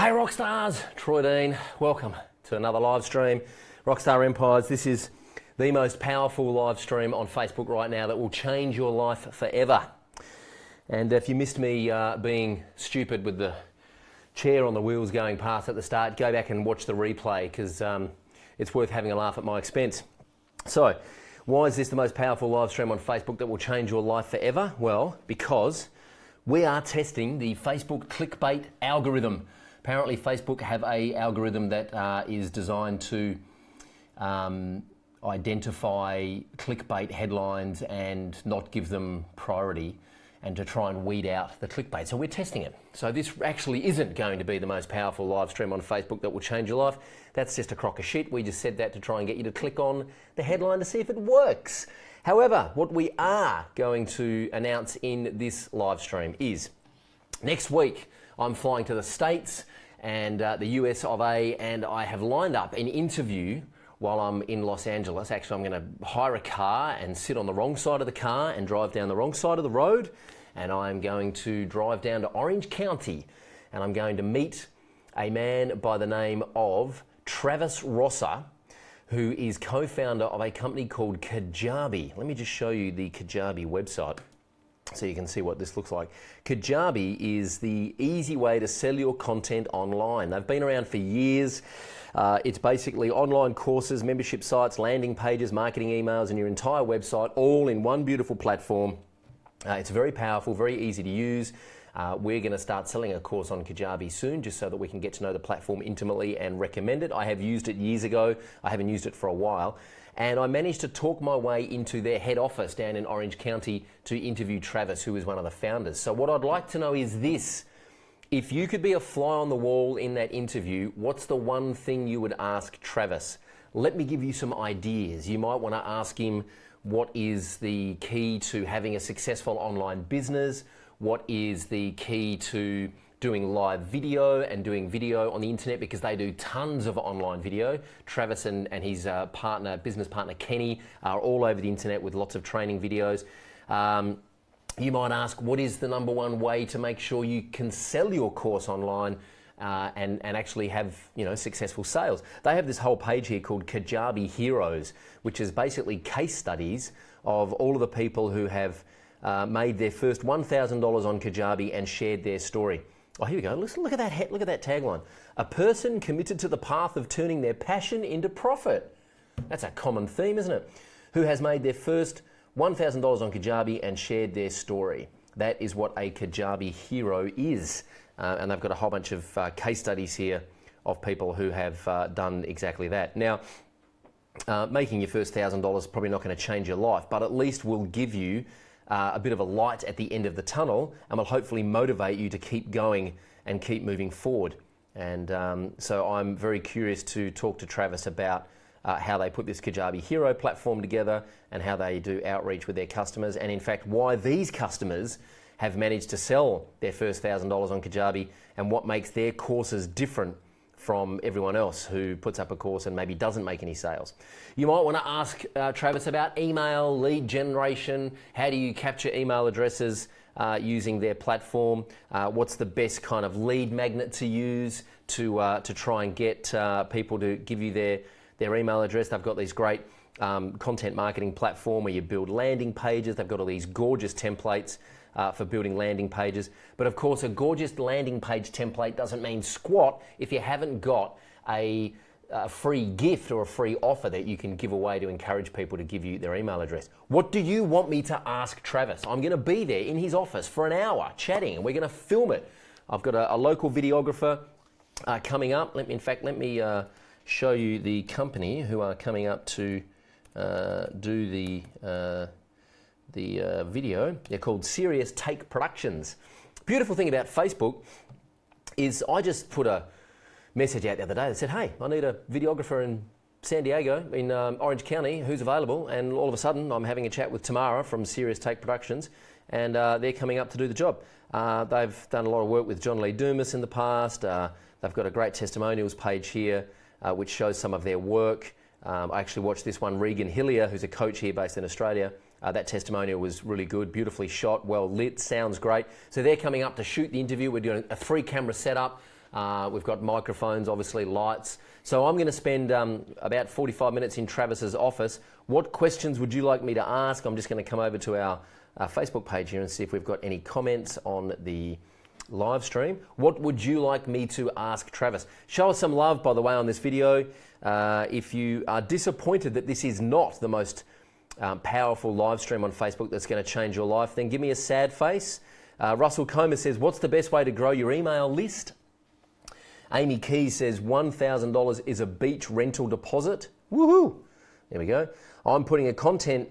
Hey Rockstars, Troy Dean, welcome to another live stream. RockStar Empires, this is the most powerful live stream on Facebook right now that will change your life forever. And if you missed me being stupid with the chair on the wheels going past at the start, go back and watch the replay because it's worth having a laugh at my expense. So, why is this the most powerful live stream on Facebook that will change your life forever? Well, because we are testing the Facebook clickbait algorithm. Apparently Facebook have a algorithm that is designed to identify clickbait headlines and not give them priority and to try and weed out the clickbait. So we're testing it. So this actually isn't going to be the most powerful live stream on Facebook that will change your life. That's just a crock of shit. We just said that to try and get you to click on the headline to see if it works. However, what we are going to announce in this live stream is next week I'm flying to the States and the US of A, and I have lined up an interview while I'm in Los Angeles. Actually, I'm going to hire a car and sit on the wrong side of the car and drive down the wrong side of the road, and I'm going to drive down to Orange County, and I'm going to meet a man by the name of Travis Rosser, who is co-founder of a company called Kajabi. Let me just show you the Kajabi website so you can see what this looks like. Kajabi is the easy way to sell your content online. They've been around for years. It's basically online courses, membership sites, landing pages, marketing emails, and your entire website all in one beautiful platform. It's very powerful, very easy to use. We're going to start selling a course on Kajabi soon just so that we can get to know the platform intimately and recommend it. I have used it years ago. I haven't used it for a while. And I managed to talk my way into their head office down in Orange County to interview Travis, who is one of the founders. So what I'd like to know is this. If you could be a fly on the wall in that interview, what's the one thing you would ask Travis? Let me give you some ideas. You might want to ask him what is the key to having a successful online business, what is the key to doing live video and doing video on the internet, because they do tons of online video. Travis and his business partner Kenny are all over the internet with lots of training videos. You might ask, what is the number one way to make sure you can sell your course online and actually have successful sales? They have this whole page here called Kajabi Heroes, which is basically case studies of all of the people who have made their first $1,000 on Kajabi and shared their story. Oh, here we go. Look at that. Look at that tagline. A person committed to the path of turning their passion into profit. That's a common theme, isn't it? Who has made their first $1,000 on Kajabi and shared their story. That is what a Kajabi hero is. And they've got a whole bunch of case studies here of people who have done exactly that. Now, making your first $1,000 is probably not going to change your life, but at least will give you a bit of a light at the end of the tunnel and will hopefully motivate you to keep going and keep moving forward. And so I'm very curious to talk to Travis about how they put this Kajabi Hero platform together and how they do outreach with their customers, and in fact why these customers have managed to sell their first $1,000 on Kajabi and what makes their courses different from everyone else who puts up a course and maybe doesn't make any sales. You might want to ask Travis about email, lead generation. How do you capture email addresses using their platform? What's the best kind of lead magnet to use to try and get people to give you their email address? They've got these great content marketing platform where you build landing pages. They've got all these gorgeous templates for building landing pages. But of course, a gorgeous landing page template doesn't mean squat if you haven't got a free gift or a free offer that you can give away to encourage people to give you their email address. What do you want me to ask Travis? I'm going to be there in his office for an hour chatting, and we're going to film it. I've got a local videographer coming up. Let me show you the company who are coming up to do the video. They're called Serious Take Productions. Beautiful thing about Facebook is I just put a message out the other day that said, hey, I need a videographer in San Diego, in Orange County, who's available? And all of a sudden I'm having a chat with Tamara from Serious Take Productions, and they're coming up to do the job. They've done a lot of work with John Lee Dumas in the past. They've got a great testimonials page here which shows some of their work. I actually watched this one, Regan Hillier, who's a coach here based in Australia. That testimonial was really good, beautifully shot, well lit, sounds great. So they're coming up to shoot the interview. We're doing a 3-camera setup. We've got microphones, obviously lights. So I'm going to spend about 45 minutes in Travis's office. What questions would you like me to ask? I'm just going to come over to our Facebook page here and see if we've got any comments on the live stream. What would you like me to ask Travis? Show us some love, by the way, on this video. If you are disappointed that this is not the most powerful live stream on Facebook that's going to change your life, then give me a sad face. Russell Comer says, what's the best way to grow your email list? Amy Keys says, $1,000 is a beach rental deposit. Woohoo! There we go. I'm putting a content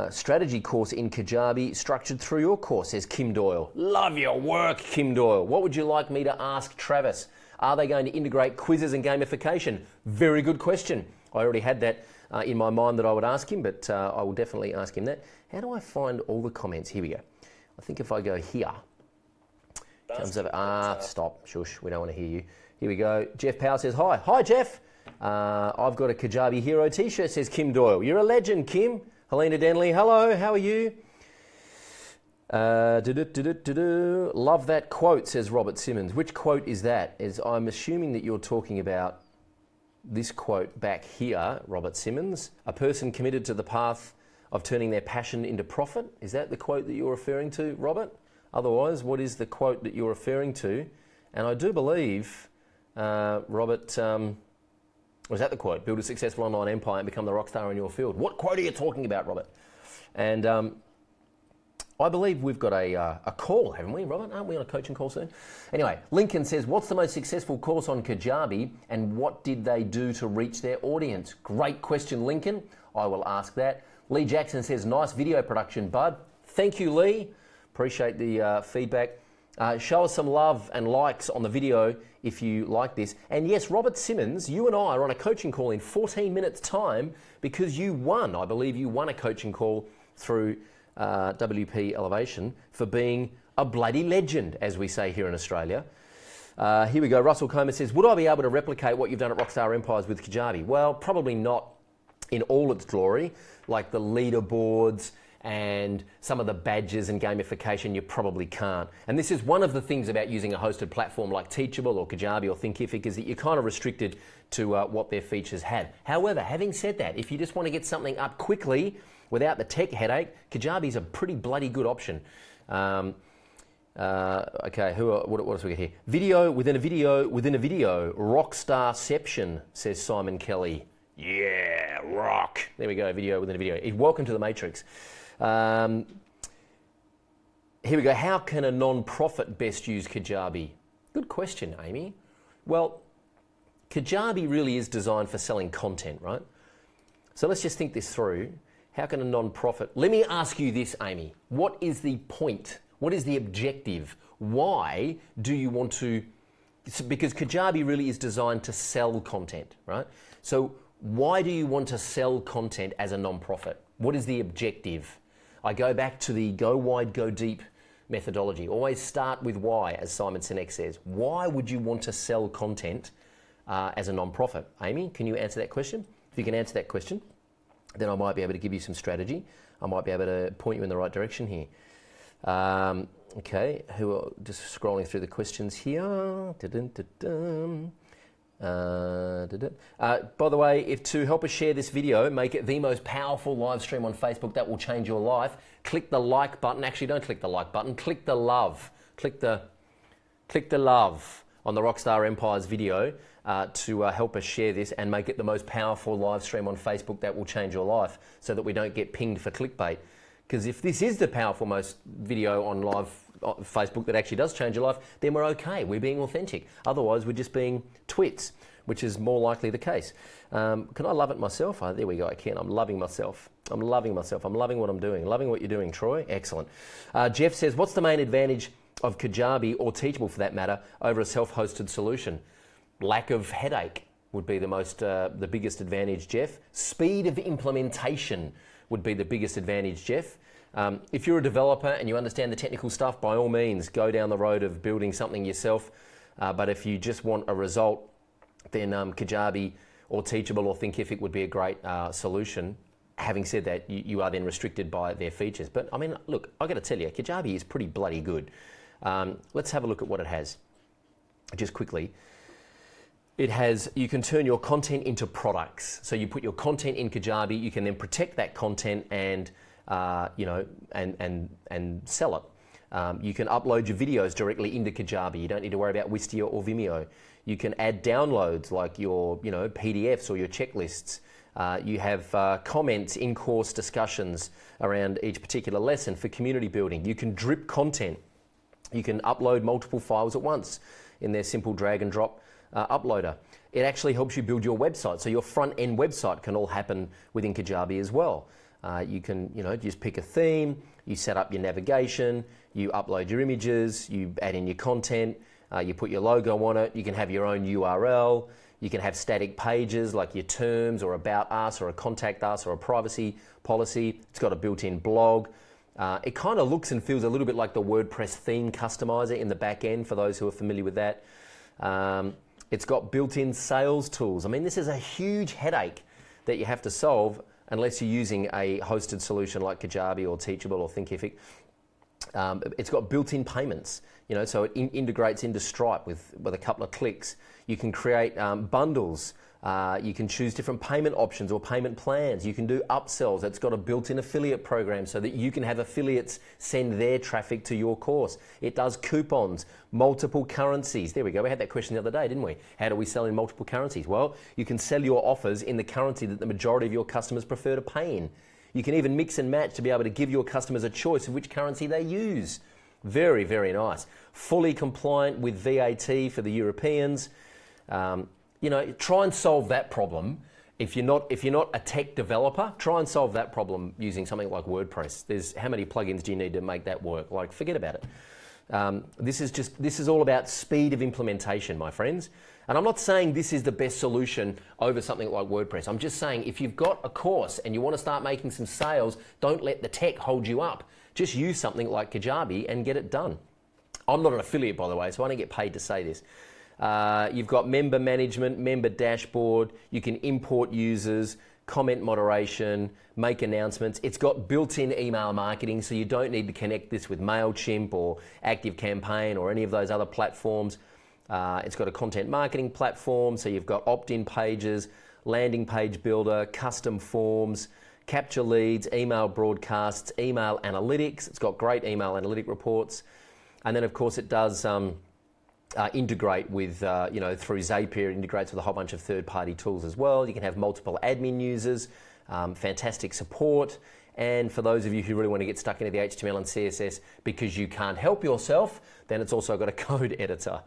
strategy course in Kajabi structured through your course, says Kim Doyle. Love your work, Kim Doyle. What would you like me to ask Travis? Are they going to integrate quizzes and gamification? Very good question. I already had that in my mind that I would ask him, but I will definitely ask him that. How do I find all the comments? Here we go. I think if I go here, comes over. Stop. Shush. We don't want to hear you. Here we go. Jeff Powell says, hi. Hi, Jeff. I've got a Kajabi Hero t-shirt, says Kim Doyle. You're a legend, Kim. Helena Denley, hello. How are you? Love that quote, says Robert Simmons. Which quote is that? I'm assuming that you're talking about this quote back here, Robert Simmons. A person committed to the path of turning their passion into profit. Is that the quote that you're referring to, Robert? Otherwise, what is the quote that you're referring to? And I do believe, Robert, was that the quote? Build a successful online empire and become the rock star in your field. What quote are you talking about, Robert? And I believe we've got a call, haven't we, Robert? Aren't we on a coaching call soon? Anyway, Lincoln says, what's the most successful course on Kajabi and what did they do to reach their audience? Great question, Lincoln. I will ask that. Lee Jackson says, nice video production, bud. Thank you, Lee. Appreciate the feedback. Show us some love and likes on the video if you like this. And yes, Robert Simmons, you and I are on a coaching call in 14 minutes time because you won. I believe you won a coaching call through WP Elevation for being a bloody legend, as we say here in Australia. Here we go. Russell Comer says, would I be able to replicate what you've done at RockStar Empires with Kajabi? Well, probably not in all its glory, like the leaderboards and some of the badges and gamification, you probably can't. And this is one of the things about using a hosted platform like Teachable or Kajabi or Thinkific is that you're kind of restricted to what their features have. However, having said that, if you just want to get something up quickly without the tech headache, Kajabi is a pretty bloody good option. Okay, what else we got here? Video within a video within a video. Rockstarception, says Simon Kelly. Yeah, rock. There we go, video within a video. Welcome to the Matrix. Here we go. How can a non-profit best use Kajabi? Good question, Amy. Well, Kajabi really is designed for selling content, right? So let's just think this through. How can a non-profit... Let me ask you this, Amy. What is the point? What is the objective? Why do you want to... Because Kajabi really is designed to sell content, right? So why do you want to sell content as a non-profit? What is the objective? I go back to the go wide, go deep methodology. Always start with why, as Simon Sinek says. Why would you want to sell content as a non-profit? Amy, can you answer that question? If you can answer that question, then I might be able to give you some strategy. I might be able to point you in the right direction here. Okay, just scrolling through the questions here. By the way, to help us share this video, make it the most powerful live stream on Facebook that will change your life, click the like button. Actually, don't click the like button. Click the love. Click the love on the RockStar Empires video to help us share this and make it the most powerful live stream on Facebook that will change your life, so that we don't get pinged for clickbait. Because if this is the powerful most video on live Facebook that actually does change your life, then we're okay. We're being authentic. Otherwise, we're just being twits, which is more likely the case. Can I love it myself? Oh, there we go. I can. I'm loving myself. I'm loving myself. I'm loving what I'm doing. Loving what you're doing, Troy. Excellent. Jeff says, what's the main advantage of Kajabi, or Teachable for that matter, over a self-hosted solution? Lack of headache would be the biggest advantage, Jeff. Speed of implementation would be the biggest advantage, Jeff. If you're a developer and you understand the technical stuff, by all means, go down the road of building something yourself. But if you just want a result, then Kajabi or Teachable or Thinkific would be a great solution. Having said that, you are then restricted by their features. But I mean, look, I got to tell you, Kajabi is pretty bloody good. Let's have a look at what it has. just quickly, you can turn your content into products. So you put your content in Kajabi, you can then protect that content and and sell it. You can upload your videos directly into Kajabi. You don't need to worry about Wistia or Vimeo. You can add downloads like your PDFs or your checklists. You have comments, in-course discussions around each particular lesson for community building. You can drip content. You can upload multiple files at once in their simple drag and drop uploader. It actually helps you build your website. So your front end website can all happen within Kajabi as well. You can just pick a theme, you set up your navigation, you upload your images, you add in your content, you put your logo on it, you can have your own URL, you can have static pages like your terms or about us or a contact us or a privacy policy. It's got a built-in blog. It kind of looks and feels a little bit like the WordPress theme customizer in the back end for those who are familiar with that. It's got built-in sales tools. I mean, this is a huge headache that you have to solve unless you're using a hosted solution like Kajabi or Teachable or Thinkific. It's got built-in payments, so it integrates into Stripe with a couple of clicks. You can create bundles. You can choose different payment options or payment plans. You can do upsells. It's got a built-in affiliate program so that you can have affiliates send their traffic to your course. It does coupons, multiple currencies. There we go. We had that question the other day, didn't we? How do we sell in multiple currencies? Well, you can sell your offers in the currency that the majority of your customers prefer to pay in. You can even mix and match to be able to give your customers a choice of which currency they use. Very, very nice. Fully compliant with VAT for the Europeans. Try and solve that problem. If you're not a tech developer, try and solve that problem using something like WordPress. How many plugins do you need to make that work? Like, forget about it. This is all about speed of implementation, my friends. And I'm not saying this is the best solution over something like WordPress. I'm just saying if you've got a course and you want to start making some sales, don't let the tech hold you up. Just use something like Kajabi and get it done. I'm not an affiliate, by the way, so I don't get paid to say this. You've got member management, member dashboard. You can import users, comment moderation, make announcements. It's got built-in email marketing, so you don't need to connect this with MailChimp or ActiveCampaign or any of those other platforms. It's got a content marketing platform, so you've got opt-in pages, landing page builder, custom forms, capture leads, email broadcasts, email analytics. It's got great email analytic reports. And then, of course, it does integrate with, through Zapier, it integrates with a whole bunch of third-party tools as well. You can have multiple admin users, fantastic support. And for those of you who really want to get stuck into the HTML and CSS because you can't help yourself, then it's also got a code editor.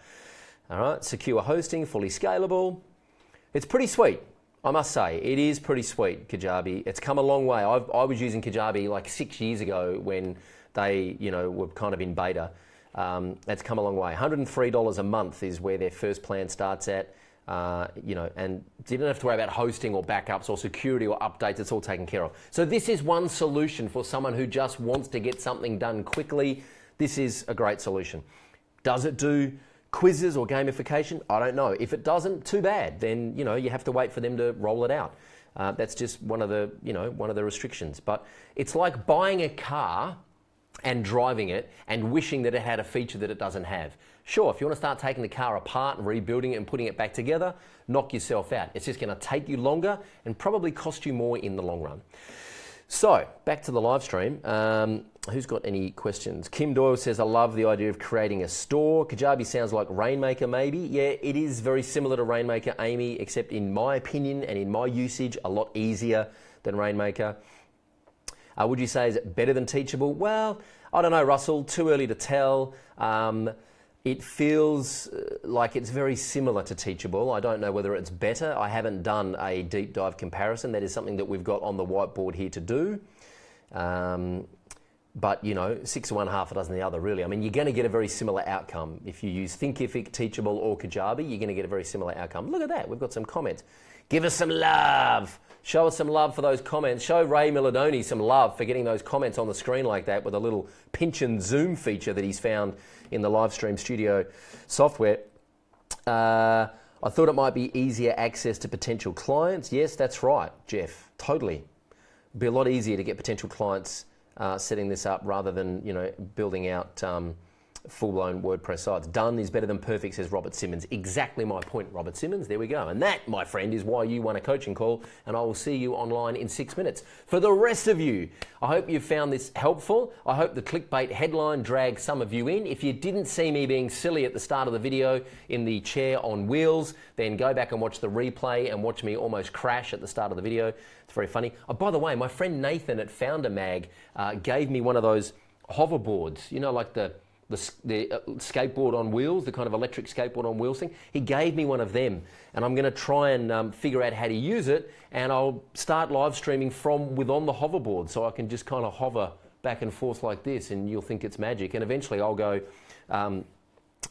All right, secure hosting, fully scalable. It's pretty sweet, I must say. It is pretty sweet, Kajabi. It's come a long way. I was using Kajabi like 6 years ago when they, were kind of in beta. It's come a long way. $103 a month is where their first plan starts at. And you don't have to worry about hosting or backups or security or updates. It's all taken care of. So this is one solution for someone who just wants to get something done quickly. This is a great solution. Does it do quizzes or gamification? I don't know. If it doesn't, too bad. Then you have to wait for them to roll it out. That's just one of the restrictions. But it's like buying a car and driving it and wishing that it had a feature that it doesn't have. Sure, if you want to start taking the car apart and rebuilding it and putting it back together, knock yourself out. It's just going to take you longer and probably cost you more in the long run. So, back to the live stream. Who's got any questions? Kim Doyle says, I love the idea of creating a store. Kajabi sounds like Rainmaker maybe. Yeah, it is very similar to Rainmaker, Amy, except in my opinion and in my usage, a lot easier than Rainmaker. Would you say is it better than Teachable? Well, I don't know, Russell. Too early to tell. It feels like it's very similar to Teachable. I don't know whether it's better. I haven't done a deep dive comparison. That is something that we've got on the whiteboard here to do. But 6 of one, half a dozen the other, really. I mean, you're going to get a very similar outcome. If you use Thinkific, Teachable, or Kajabi, you're going to get a very similar outcome. Look at that. We've got some comments. Give us some love. Show us some love for those comments. Show Ray Miladoni some love for getting those comments on the screen like that with a little pinch and zoom feature that he's found in the live stream studio software. I thought it might be easier access to potential clients. Yes, that's right, Jeff. Totally. It'd be a lot easier to get potential clients setting this up rather than building out full-blown WordPress sites. Done is better than perfect, says Robert Simmons. Exactly my point, Robert Simmons. There we go. And that, my friend, is why you won a coaching call, and I will see you online in 6 minutes. For the rest of you, I hope you found this helpful. I hope the clickbait headline dragged some of you in. If you didn't see me being silly at the start of the video in the chair on wheels, then go back and watch the replay and watch me almost crash at the start of the video. It's very funny. Oh, by the way, my friend Nathan at Founder Mag gave me one of those hoverboards, you know, like the skateboard on wheels, the kind of electric skateboard on wheels thing. He gave me one of them, and I'm going to try and figure out how to use it, and I'll start live streaming from on the hoverboard, so I can just kind of hover back and forth like this, and you'll think it's magic, and eventually I'll go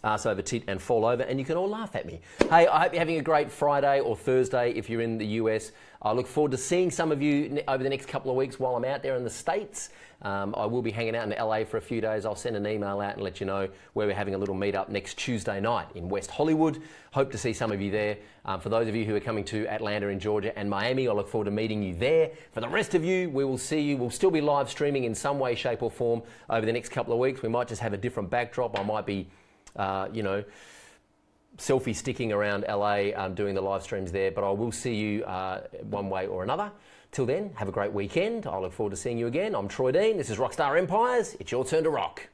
arse over tit and fall over, and you can all laugh at me. Hey, I hope you're having a great Friday or Thursday if you're in the US. I look forward to seeing some of you over the next couple of weeks while I'm out there in the States. I will be hanging out in LA for a few days. I'll send an email out and let you know where we're having a little meet up next Tuesday night in West Hollywood. Hope to see some of you there. For those of you who are coming to Atlanta in Georgia and Miami, I look forward to meeting you there. For the rest of you, we will see you. We'll still be live streaming in some way, shape or form over the next couple of weeks. We might just have a different backdrop. I might be selfie sticking around LA doing the live streams there, but I will see you one way or another. Till then, have a great weekend. I look forward to seeing you again. I'm Troy Dean. This is RockStar Empires. It's your turn to rock.